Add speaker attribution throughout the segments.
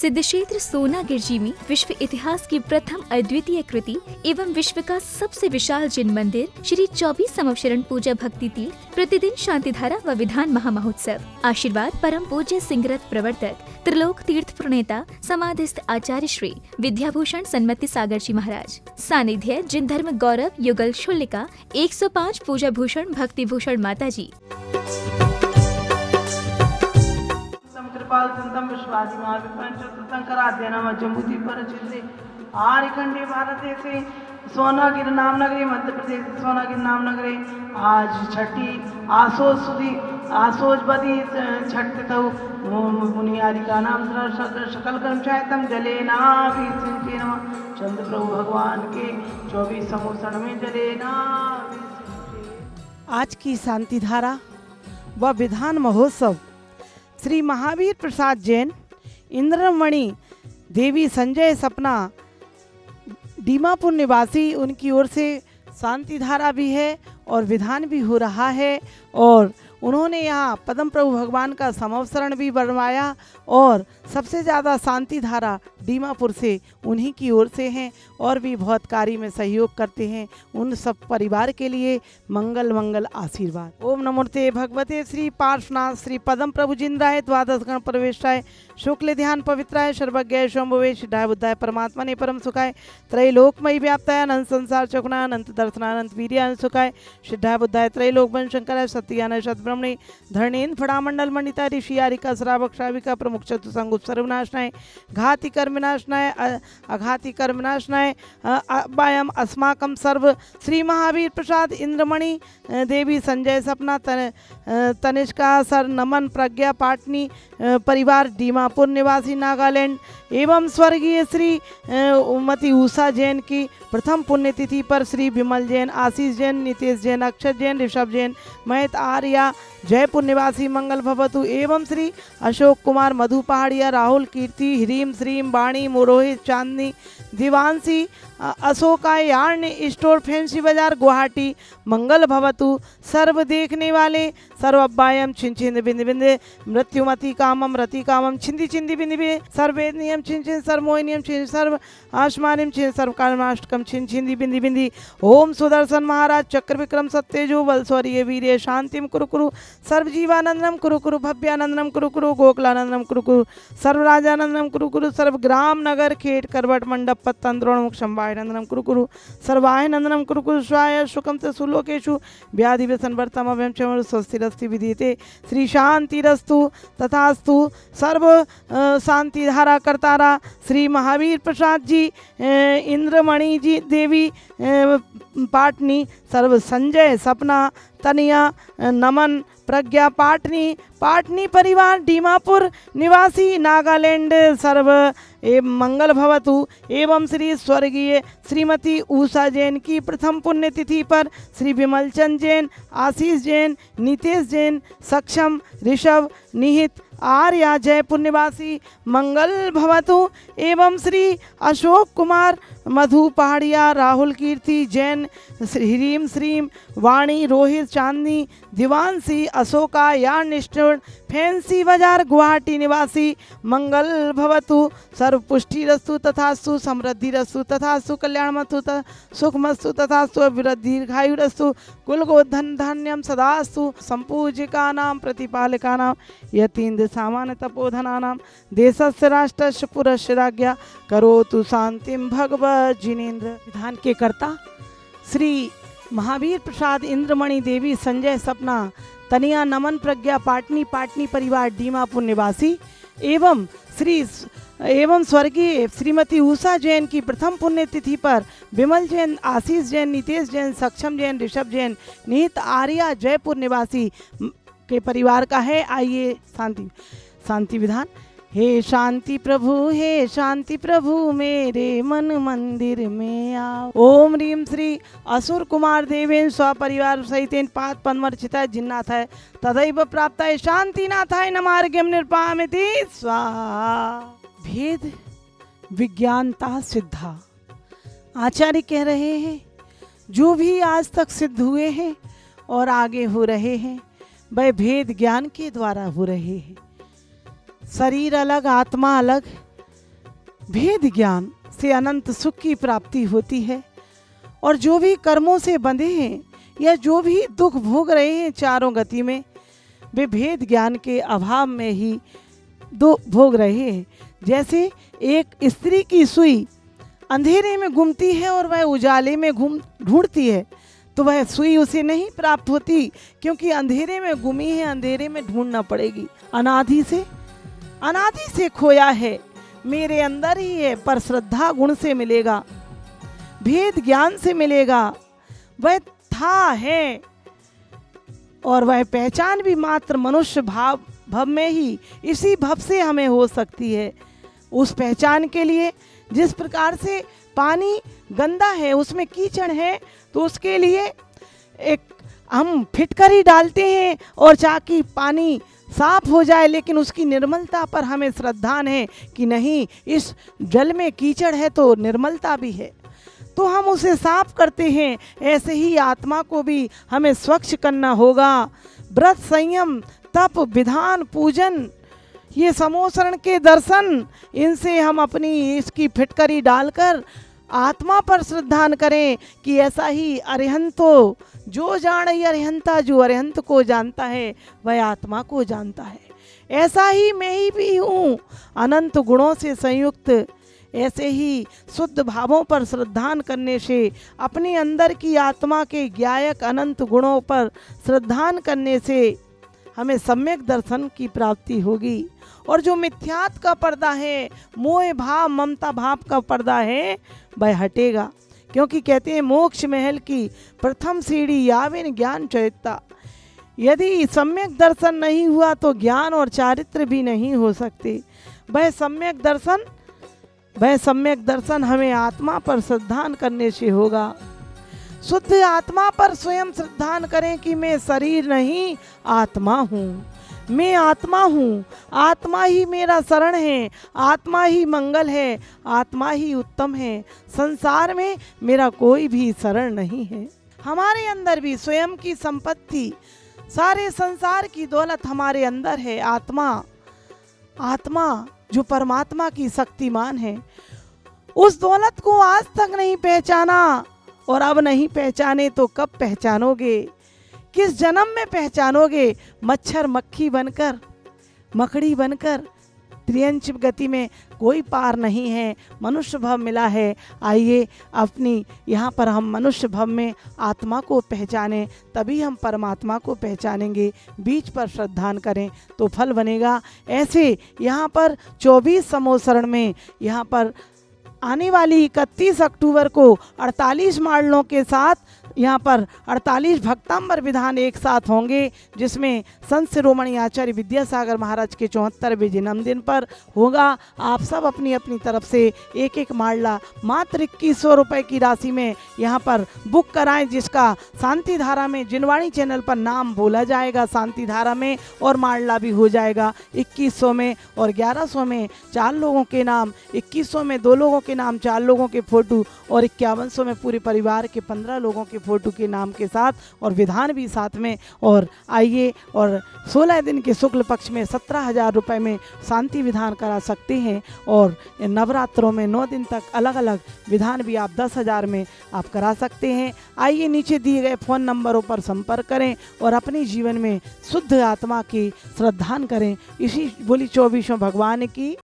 Speaker 1: सिद्धक्षेत्र सोनागिरजी में विश्व इतिहास की प्रथम अद्वितीय कृति एवं विश्व का सबसे विशाल जिन मंदिर श्री 24 संवत्सरण पूजा भक्ति तीर्थ प्रतिदिन शांतिधारा व विधान महामहोत्सव। आशीर्वाद परम पूज्य सिंहरथ प्रवर्तक त्रिलोक तीर्थ प्रणेता समाधिस्थ आचार्य श्री विद्याभूषण सन्मति सागर जी महाराज। सानिध्य जिन धर्म गौरव युगल शुल्लिका 105 पूजा भूषण भक्ति भूषण माता जी।
Speaker 2: कृपाल संतम विश्वासी महाविपंचराध्य नाम जम्बूति पर चित्रे आर्यखंडे भारत से सोनागिर नाम नगरी मध्य प्रदेश सोनागिर नाम नगरी आज छठी आसोज सुधी आसोज बदी छठ तौ मुनियारी का नाम सकल कर्मचायतम जले नाभि सिंचे नमः चंद्र प्रभु भगवान के 24 संवत्सर में जले नाभि सिंचे।
Speaker 3: आज की शांति धारा व विधान महोत्सव श्री महावीर प्रसाद जैन इंद्रमणि देवी संजय सपना दीमापुर निवासी, उनकी ओर से शांति धारा भी है और विधान भी हो रहा है और उन्होंने यहाँ पद्म प्रभु भगवान का समवसरण भी बनवाया और सबसे ज़्यादा शांति धारा दीमापुर से उन्हीं की ओर से हैं और भी बहुत कार्य में सहयोग करते हैं। उन सब परिवार के लिए मंगल मंगल आशीर्वाद। ओम नमोते भगवते श्री पार्श्वनाथ श्री पद्म प्रभु जिंद्राय द्वादश गण प्रवेशाय शुक्ल ध्यान पवित्राय सर्वज्ञाय शंभुवे सिद्धाय बुद्धाय परमात्मा ने परम सुखाय त्रैलोकमयी व्याप्ताय अनंत संसार चकुना अनंत दर्शनानंत वीर्यान सुखाय सिद्धाय बुद्धाय त्रैलोक वन शंकराय सत्यानाय सद्ब्रह्मणे धरणेन फड़ामंडल मंडिता ऋषि आरिका श्रावक श्राविका प्रमुख चतु संगुप सर्वनाशनाय घाति कर्मनाशनाय अघाति कर्मनाशनाय अभयम अस्माकम सर्व श्री महावीर प्रसाद इंद्रमणि देवी संजय सपना तनिष्का सर नमन प्रज्ञा पाटनी परिवार दीमापुर निवासी नागालैंड एवं स्वर्गीय श्री मती उषा जैन की प्रथम पुण्यतिथि पर श्री विमल जैन आशीष जैन नितेश जैन अक्षत जैन ऋषभ जैन महेत आर्या जयपुर निवासी मंगल भवतु एवं श्री अशोक कुमार मधु पहाड़िया राहुल कीर्ति ह्रीम श्रीम वाणी मोरोहित चांदनी दिवांशी अशोकायार्ण्य स्टोर फैंसी बाजार गुवाहाटी मंगल भवतु सर्व देखने वाले सर्व अब्बायम छिन छिंद बिंद बिंद मृत्युमति कामम रति कामम छिंदी छिंदी बिंद बिंद सर्वेदनियम छिन छिन सर्वमोहिनियम छिन सर्व आश्मानिम छिन सर्व कर्माष्टकम छिन छिंदी बिंदी बिंदी। ओम सुदर्शन महाराज चक्र विक्रम सत्यजो बलस्वरीय वीर्य शांतिम कुरु कुरु सर्वजीवानंदनम कुरु कुरु भव्यानंदनम कुरु कुरु गोकुलानंदनम कुरु कुरु सर्वराजानंदनम कुरु कुरु सर्व ग्राम नगर खेट करवट मंडप पत्तन द्रोणमुख शंभाय नंदनम कुरु कुरु सर्वाय नंदनम कुरु कुरु स्वाय सुखम ते सुलोकेशु व्याधि व्यसन वर्तम अभयम चमर स्वस्तिरस्ति विधीयते श्री शांतिरस्तु तथास्तु। सर्व शांति धारा करतारा श्री महावीर प्रसाद जी इंद्रमणि जी देवी पाटनी सर्व संजय सपना तनिया नमन प्रज्ञा पाटनी परिवार दीमापुर निवासी नागालैंड सर्व एवं मंगल भवतु एवं श्री स्वर्गीय श्रीमती उषा जैन की प्रथम पुण्यतिथि पर श्री विमल चंद जैन आशीष जैन नितेश जैन सक्षम ऋषभ निहित आर्या जयपुर निवासी मंगल भवतु एवं श्री अशोक कुमार मधु पहाड़िया राहुल कीर्ति जैन ह्रीम श्रीम वाणी रोहित चांदनी दिवांशी अशोका यार्निस्टोर फैंसी बाजार गुवाहाटी निवासी मंगल भवतु सर्व पुष्टि रस्तु तथास्तु समृद्धि रस्तु तथास्तु कल्याण मस्तु सुखमस्तु तथास्तु दीर्घायु रस्तु कुल गोधन धान्यम सदास्तु संपूजिका नाम प्रतिपालिका नाम यतीन्द्र सामान्य तपोधना नाम देशस्य राष्ट्रस्य पुरस्य राज्ञा करोतु शांतिम भगवत जिनेन्द्र। विधान के कर्ता श्री महावीर प्रसाद इंद्रमणि देवी संजय सपना तनिया नमन प्रज्ञा पाटनी परिवार दीमापुर निवासी एवं स्वर्गीय श्रीमती उषा जैन की प्रथम पुण्यतिथि पर विमल जैन आशीष जैन नितेश जैन सक्षम जैन ऋषभ जैन निहित आर्या जयपुर निवासी के परिवार का है। आइए शांति विधान। हे शांति प्रभु मेरे मन मंदिर में आओ। ओम रीम श्री असुर कुमार देवेन स्वपरिवार सहितेन पाद पन्मर्चिता जिन्नाथाय तदैव प्राप्ताय शांतिनाथाय नमार्घ्यम निर्पामिति स्वाहा। भेद विज्ञानता सिद्धा। आचार्य कह रहे हैं जो भी आज तक सिद्ध हुए हैं और आगे हो रहे हैं वह भेद ज्ञान के द्वारा हो रहे हैं। शरीर अलग, आत्मा अलग, भेद ज्ञान से अनंत सुख की प्राप्ति होती है। और जो भी कर्मों से बंधे हैं या जो भी दुख भोग रहे हैं चारों गति में, वे भेद ज्ञान के अभाव में ही दुख भोग रहे हैं। जैसे एक स्त्री की सुई अंधेरे में घूमती है और वह उजाले में ढूंढती है, तो वह सुई उसे नहीं प्राप्त होती, क्योंकि अंधेरे में घूमी है, अंधेरे में ढूंढना पड़ेगी। अनादि से खोया है, मेरे अंदर ही है, पर श्रद्धा गुण से मिलेगा, भेद ज्ञान से मिलेगा। वह था है और वह पहचान भी मात्र मनुष्य भव में ही, इसी भव से हमें हो सकती है। उस पहचान के लिए जिस प्रकार से पानी गंदा है, उसमें कीचड़ है, तो उसके लिए एक हम फिटकरी डालते हैं और ताकि पानी साफ हो जाए, लेकिन उसकी निर्मलता पर हमें श्रद्धा है कि नहीं, इस जल में कीचड़ है तो निर्मलता भी है, तो हम उसे साफ करते हैं। ऐसे ही आत्मा को भी हमें स्वच्छ करना होगा। व्रत, संयम, तप, विधान, पूजन, ये समोसरण के दर्शन, इनसे हम अपनी इसकी फिटकरी डालकर आत्मा पर श्रद्धान करें कि ऐसा ही अरिहंतो जो जाने अरिहंता, जो अरिहंत को जानता है वह आत्मा को जानता है। ऐसा ही मैं ही भी हूँ, अनंत गुणों से संयुक्त। ऐसे ही शुद्ध भावों पर श्रद्धान करने से, अपने अंदर की आत्मा के ज्ञायक अनंत गुणों पर श्रद्धान करने से हमें सम्यक दर्शन की प्राप्ति होगी। और जो मिथ्यात का पर्दा है, मोह भाव, ममता भाव का पर्दा है, वह हटेगा। क्योंकि कहते हैं मोक्ष महल की प्रथम सीढ़ी याविन ज्ञान चरिता। यदि सम्यक दर्शन नहीं हुआ तो ज्ञान और चारित्र भी नहीं हो सकते। वह सम्यक दर्शन हमें आत्मा पर श्रद्धान करने से होगा। शुद्ध आत्मा पर स्वयं श्रद्धान करें कि मैं शरीर नहीं आत्मा हूँ, मैं आत्मा हूँ, आत्मा ही मेरा शरण है, आत्मा ही मंगल है, आत्मा ही उत्तम है, संसार में मेरा कोई भी शरण नहीं है। हमारे अंदर भी स्वयं की संपत्ति, सारे संसार की दौलत हमारे अंदर है। आत्मा जो परमात्मा की शक्तिमान है, उस दौलत को आज तक नहीं पहचाना और अब नहीं पहचाने तो कब पहचानोगे? किस जन्म में पहचानोगे? मच्छर मक्खी बनकर, मकड़ी बनकर त्रियंच गति में कोई पार नहीं है, मनुष्य भव मिला है। आइए अपनी यहाँ पर हम मनुष्य भव में आत्मा को पहचानें, तभी हम परमात्मा को पहचानेंगे। बीज पर श्रद्धान करें तो फल बनेगा। ऐसे यहाँ पर 24 समोसरण में यहाँ पर आने वाली 31 अक्टूबर को 48 माडलों के साथ यहाँ पर 48 भक्तांबर विधान एक साथ होंगे, जिसमें संत शिरोमणि आचार्य विद्यासागर महाराज के 74वें जन्मदिन पर होगा। आप सब अपनी अपनी तरफ से एक एक माडला मात्र 2100 रुपये की राशि में यहाँ पर बुक कराएं, जिसका शांति धारा में जिनवाणी चैनल पर नाम बोला जाएगा शांति धारा में, और माडला भी हो जाएगा 2100 में और 1100 में 4 लोगों के नाम, 2100 में 2 लोगों के नाम, 4 लोगों के फोटो, और 5100 में पूरे परिवार के 15 लोगों के फोटो के नाम के साथ, और विधान भी साथ में। और आइए, और 16 दिन के शुक्ल पक्ष में 17,000 रुपये में शांति विधान करा सकते हैं, और नवरात्रों में 9 दिन तक अलग अलग विधान भी आप 10,000 में आप करा सकते हैं। आइए नीचे दिए गए फ़ोन नंबरों पर संपर्क करें और अपने जीवन में शुद्ध आत्मा की श्रद्धान करें। इसी बोली 24 भगवान की।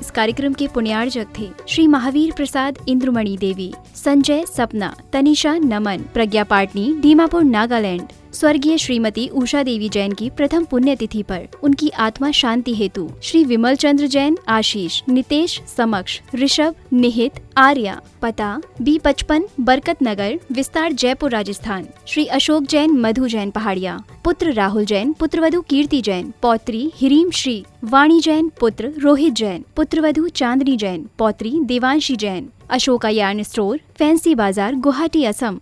Speaker 1: इस कार्यक्रम के पुण्यार्जक थे श्री महावीर प्रसाद इंद्रमणि देवी, संजय सपना, तनिषा नमन, प्रज्ञा पाटनी, दीमापुर, नागालैंड। स्वर्गीय श्रीमती उषा देवी जैन की प्रथम पुण्यतिथि पर उनकी आत्मा शांति हेतु श्री विमल चंद्र जैन, आशीष, नितेश समक्ष, ऋषभ, निहित, आर्या, पता B55 बरकत नगर, विस्तार, जयपुर, राजस्थान। श्री अशोक जैन, मधु जैन, पहाड़िया। पुत्र राहुल जैन, पुत्रवधु कीर्ति जैन, पौत्री हिरीम श्री, वाणी जैन, पुत्र रोहित जैन, पुत्रवधु चांदनी जैन, पौत्री Devanshi Jain. Ashoka yarn store, fancy Bazaar, Guwahati, Assam.